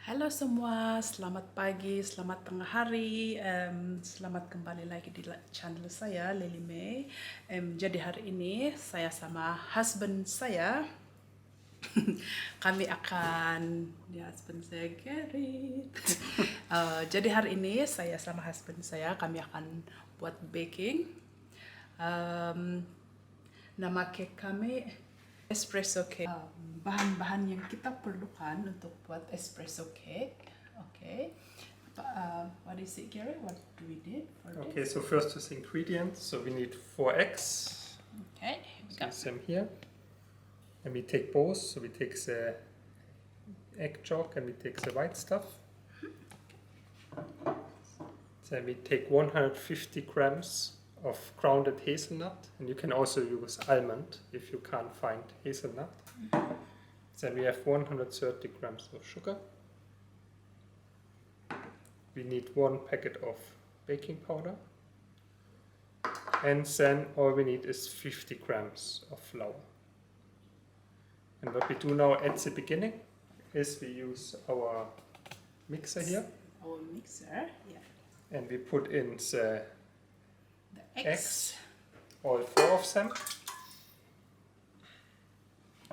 Halo semua, selamat pagi, selamat tengah hari, selamat kembali lagi di channel saya, Lily May. Jadi hari ini saya sama husband saya, kami akan, ya husband saya Gary. Jadi hari ini saya sama husband saya, kami akan buat baking. Nama cake kami espresso cake. Bahan-bahan yang kita perlukan untuk buat espresso cake. Okay. What is it, Gary? What do we need for Okay, this? so first is ingredients. So we need 4 eggs. Okay, here we So go. some here. And we take both. So we take the egg yolk and we take the white stuff. Then we take 150 grams of grounded hazelnut, and you can also use almond if you can't find hazelnut. Then we have 130 grams of sugar. We need 1 packet of baking powder. And then all we need is 50 grams of flour. And what we do now at the beginning is we use our mixer here. Our mixer, yeah. And we put in the eggs. all 4 of them.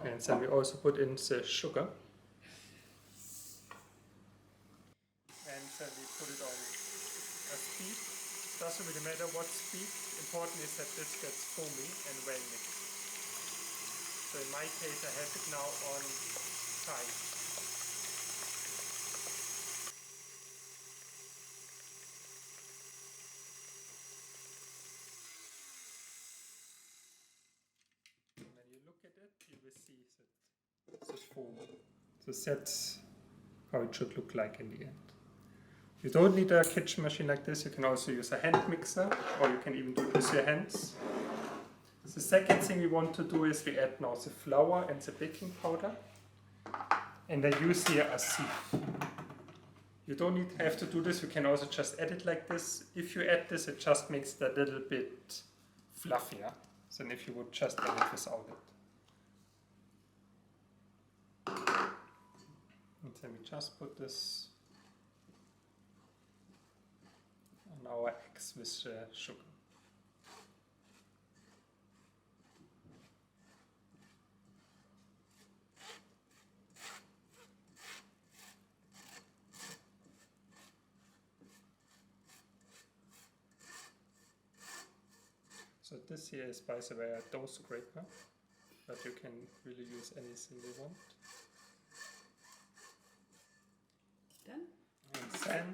And then we also put in the sugar. And then we put it on a speed. Doesn't really matter what speed. Important is that this gets foamy and well mixed. So in my case I have it now on high. And when you look at it, you will see that the foam. So that's how it should look like in the end. You don't need a kitchen machine like this. You can also use a hand mixer, or you can even do it with your hands. The second thing we want to do is we add now the flour and the baking powder. And I use here a sieve. You don't have to do this, you can also just add it like this. If you add this, it just makes it a little bit fluffier than if you would just add it without it. And then we just put this on our eggs with sugar. So this here is, by the way, a dough scraper, but you can really use anything you want. Done. And then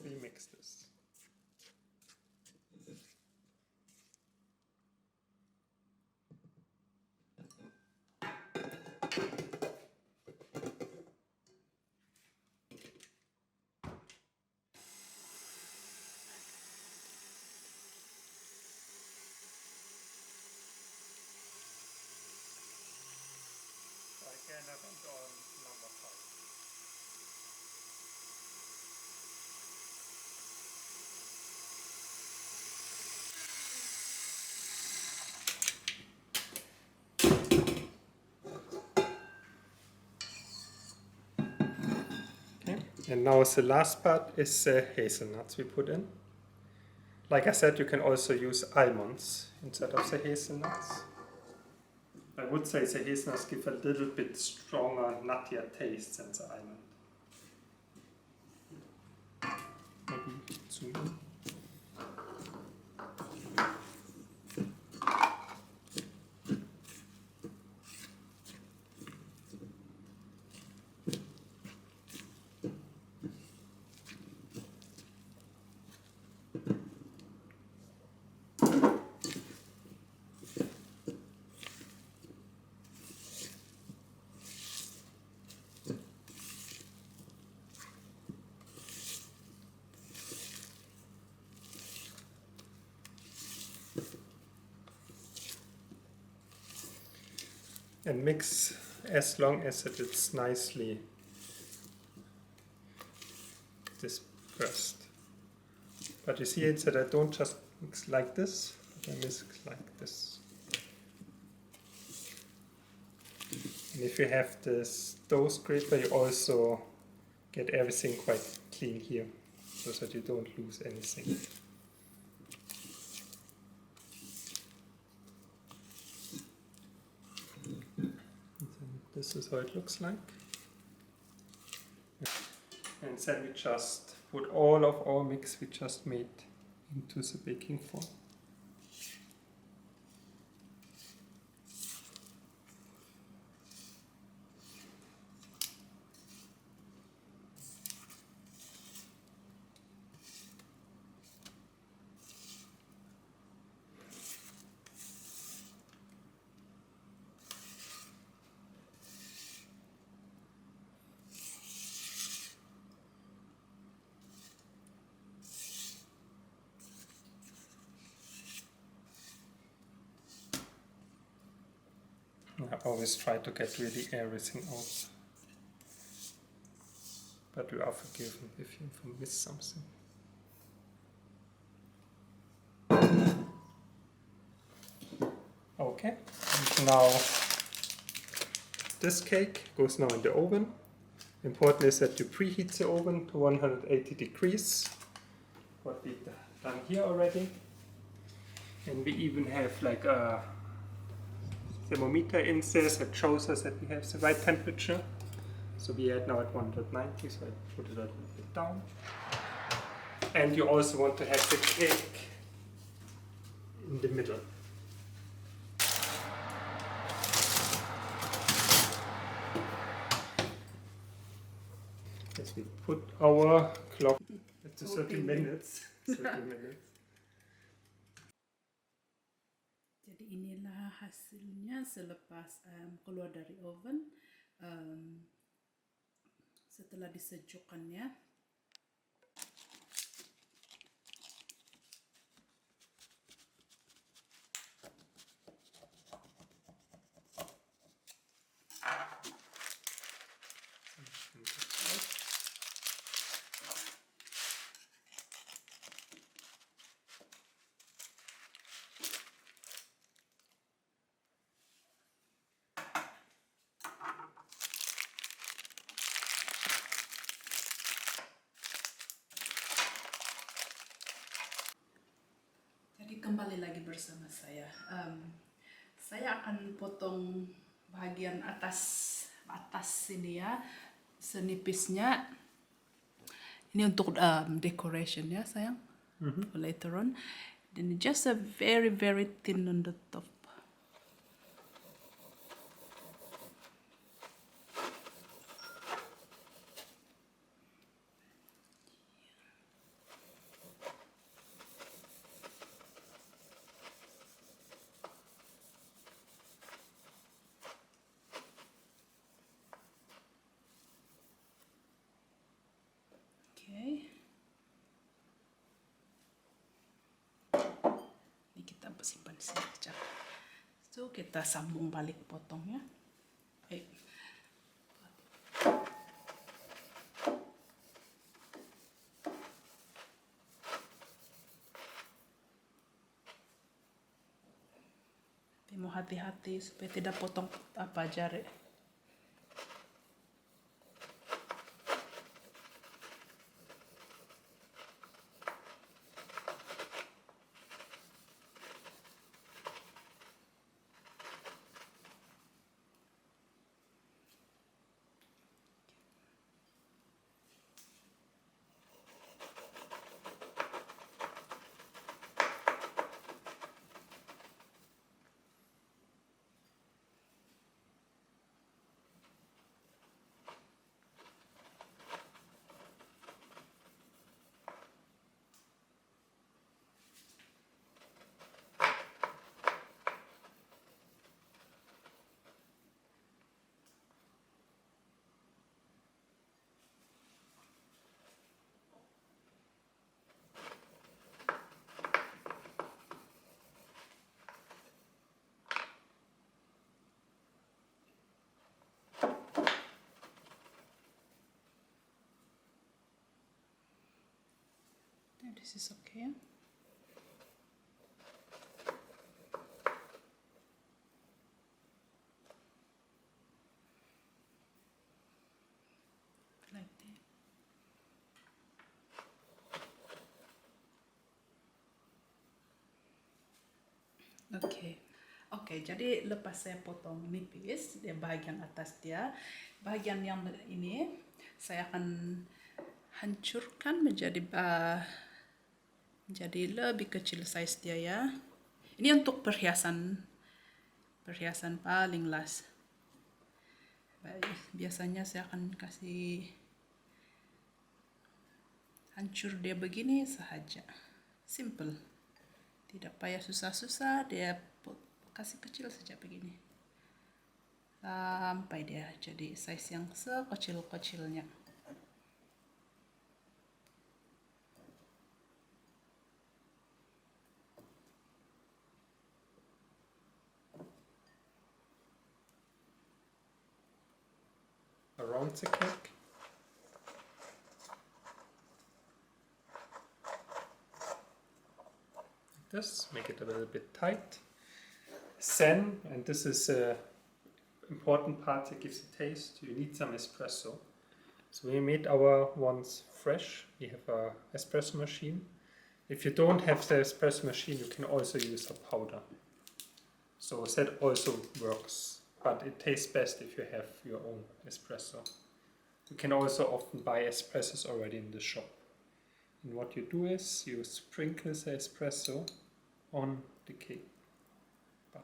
we mix this. So again, I went on number 5. And now the last part is the hazelnuts we put in. Like I said, you can also use almonds instead of the hazelnuts. I would say the hazelnuts give a little bit stronger, nuttier taste than the almond. Maybe zoom in. And mix as long as it's nicely dispersed. But you see it's that I don't just mix like this, but I mix like this. And if you have this dough scraper, you also get everything quite clean here, so that you don't lose anything. This is how it looks like. And then we just put all of our mix we just made into the baking form. I always try to get really everything out, but you are forgiven if you miss something. Okay, and now this cake goes now in the oven. Important is that you preheat the oven to 180 degrees, what we've done here already. And we even have like a thermometer in there that shows us that we have the right temperature. So we are now at 190, so I put it a little bit down. And you also want to have the cake in the middle. As we put our clock at the 30 minutes. 30 minutes. Jadi inilah hasilnya selepas keluar dari oven. Setelah disejukkannya. Kembali lagi bersama saya. Saya akan potong bagian atas sini ya, senipisnya. Ini untuk decoration ya sayang. Later on. Then just a very thin on the top. Ini kita simpan di sini aja. So kita sambung balik potongnya. Tapi mau hati-hati supaya tidak potong jari. This is okay. Oke, jadi lepas saya potong nipis di bagian atas dia, bagian yang ini saya akan hancurkan menjadi lebih kecil size dia ya. Ini untuk perhiasan paling last. Biasanya saya akan kasih hancur dia begini saja, simple, tidak payah susah-susah, dia kasih kecil saja begini sampai dia jadi size yang sekecil-kecilnya. Around the cake. Like this, make it a little bit tight. Then, and this is an important part that gives the taste, you need some espresso. So we made our ones fresh. We have a espresso machine. If you don't have the espresso machine, you can also use a powder. So that also works, but it tastes best if you have your own espresso. You can also often buy espressos already in the shop. And what you do is you sprinkle the espresso on the cake pot.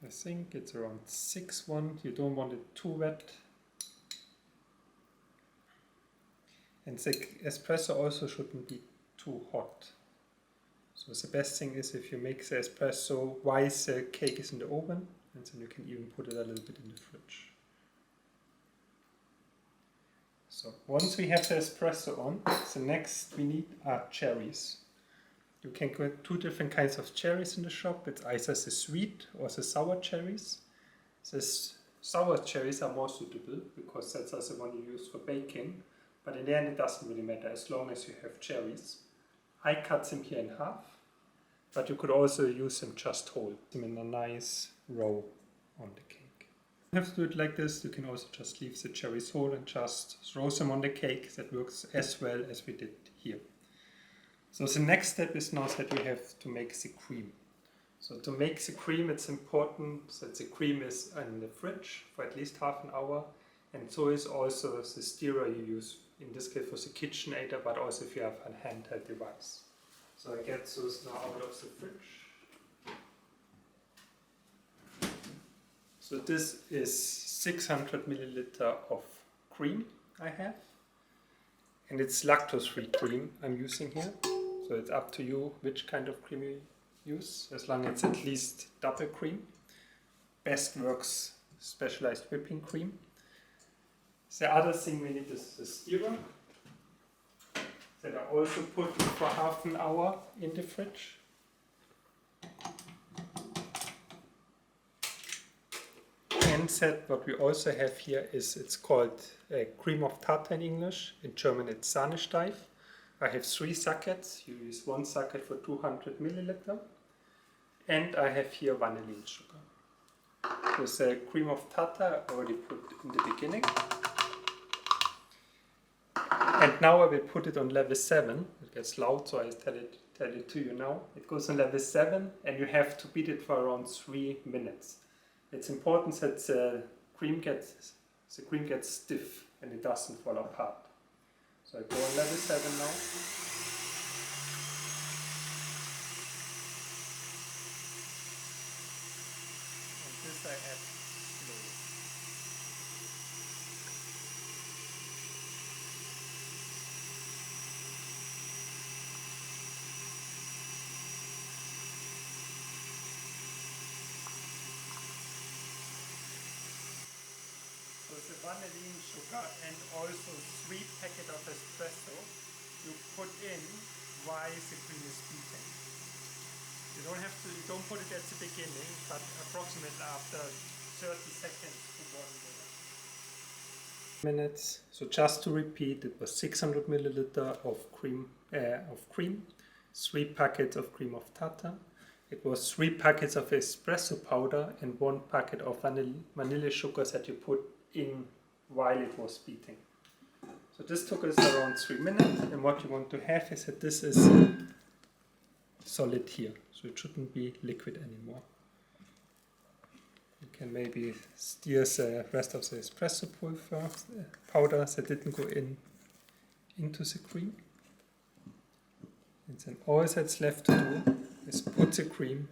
I think it's around 6-1. You don't want it too wet. And the espresso also shouldn't be too hot. So the best thing is if you make the espresso while the cake is in the oven, and then you can even put it a little bit in the fridge. So once we have the espresso on, the next we need are cherries. You can get two different kinds of cherries in the shop. It's either the sweet or the sour cherries. The sour cherries are more suitable because that's also the one you use for baking. But in the end it doesn't really matter as long as you have cherries. I cut them here in half, but you could also use them just whole. Them in a nice row on the cake. You have to do it like this. You can also just leave the cherries whole and just throw them on the cake. That works as well as we did here. So the next step is now that we have to make the cream. So to make the cream, it's important that the cream is in the fridge for at least half an hour, and so is also the stirrer you use, in this case for the KitchenAid, but also if you have a handheld device. So I get those now out of the fridge. So this is 600 milliliter of cream I have, and it's lactose-free cream I'm using here. So it's up to you which kind of cream you use, as long as it's at least double cream. Best works specialized whipping cream. The other thing we need is the stirrer that I also put for half an hour in the fridge. And that what we also have here is, it's called cream of tartar in English. In German it's Sahnesteif. I have 3 sockets. You use 1 socket for 200 milliliter. And I have here vanillin sugar. So the cream of tartar I already put in the beginning. And now I will put it on level 7. It gets loud, so I tell it to you now. It goes on level 7, and you have to beat it for around 3 minutes. It's important that the cream gets stiff and it doesn't fall apart. So I go on level 7 now. And this I add slowly. So the vanillin sugar and also 3 packets of espresso you put in while the cream is beating. You don't put it at the beginning, but approximately after 30 seconds to 1 minute. Minutes. So just to repeat, it was 600 milliliter of cream, 3 packets of cream of tartar. It was 3 packets of espresso powder and 1 packet of vanilla sugar that you put in while it was beating. So this took us around 3 minutes, and what you want to have is that this is solid here, so it shouldn't be liquid anymore. You can maybe stir the rest of the espresso powder that didn't go into the cream. And then all that's left to do is put the cream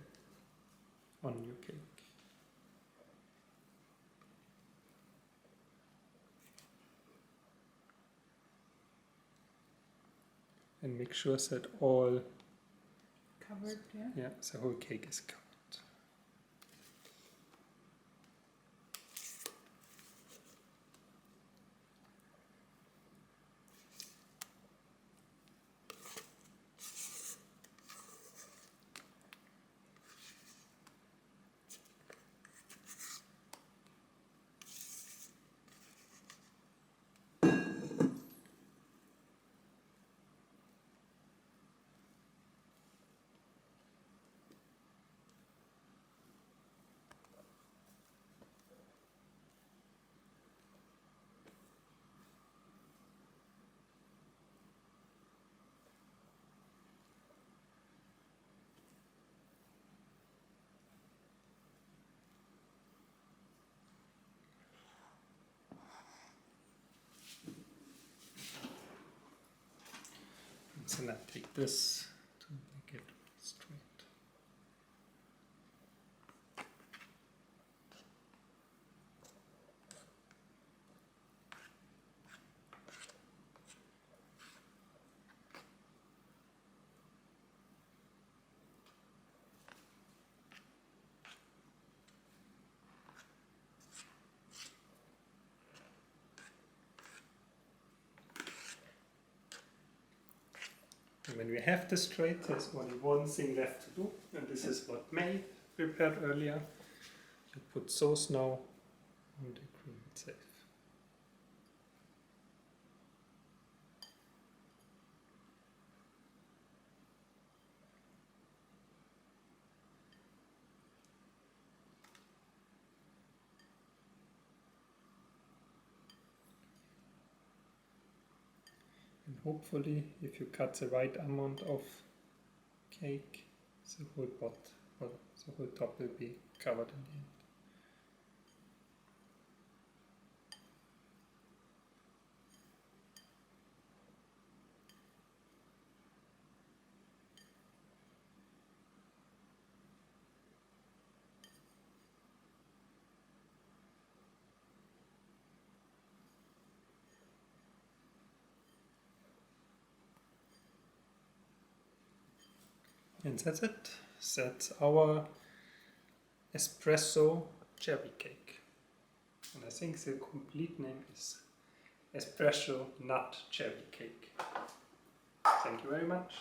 on your cake. And make sure that all Covered, yeah. yeah, the whole cake is covered. So now take this to make it straight. And when we have this straight, there's only one thing left to do, and this is what May prepared earlier. You put sauce now on the cream itself. And hopefully, if you cut the right amount of cake, the whole pot, or the whole top will be covered in the end. And that's it. That's our espresso cherry cake. And I think the complete name is Espresso Nut Cherry Cake. Thank you very much.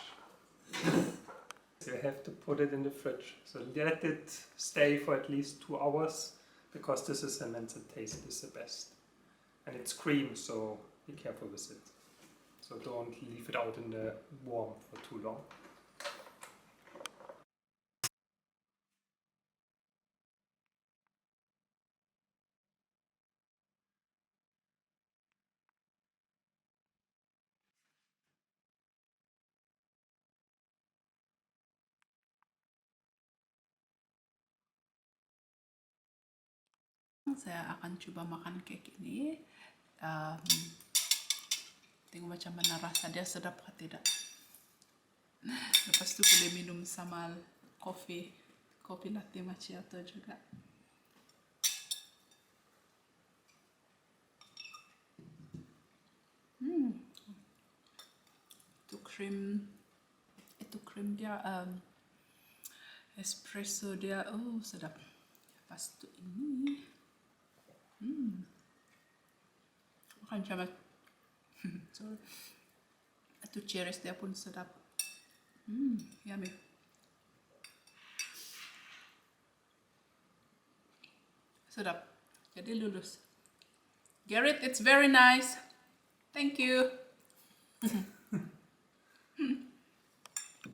So you have to put it in the fridge. So let it stay for at least 2 hours, because this is the when the taste is the best. And it's cream, so be careful with it. So don't leave it out in the warm for too long. Saya akan coba makan cake ini. Tengok macam mana rasa dia, sedap atau tidak. Lepas tu boleh minum sama kopi latte macchiato juga. Itu krim dia, espresso dia, oh sedap. Lepas tu ini, makan sama, sorry, itu cherries dia pun sedap. Yummy. Sedap. Jadi lulus. Garrett, it's very nice. Thank you.